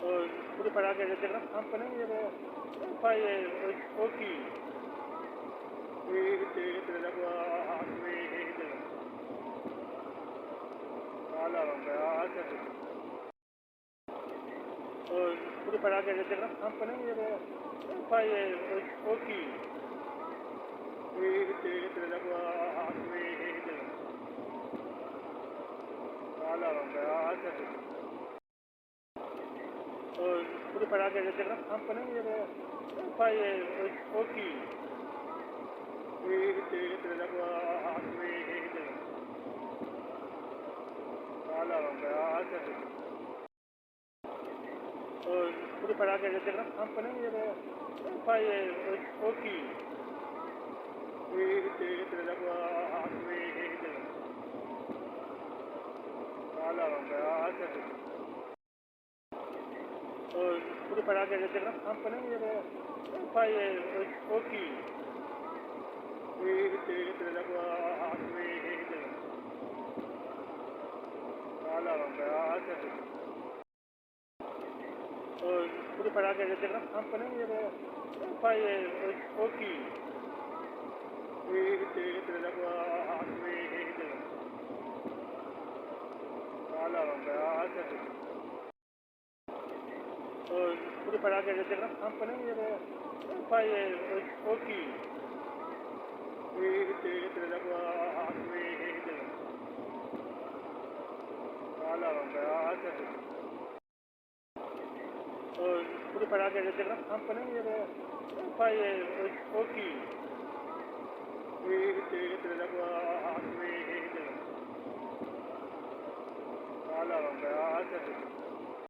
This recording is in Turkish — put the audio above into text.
pure paraghe del gran campanile, fai occhi, e te la qua a vedere. Allora, pure paraghe del gran campanile, fai occhi, e te la qua a vedere. Allora, pure paraghe del gran campanile, fai occhi, e te la qua a vedere. Allora, pure paraghe del gran campanile, fai occhi, e te la qua a vedere. Allora, pure paraghe del gran campanile, fai occhi, e te la qua a vedere. Allora, pure paraghe del gran campanile, fai occhi, e te la qua a vedere. Allora, pure paraghe del gran campanile, fai occhi, e te la qua a vedere. Allora, pure paraghe del gran campanile, fai occhi, e te la qua a vedere. Allora,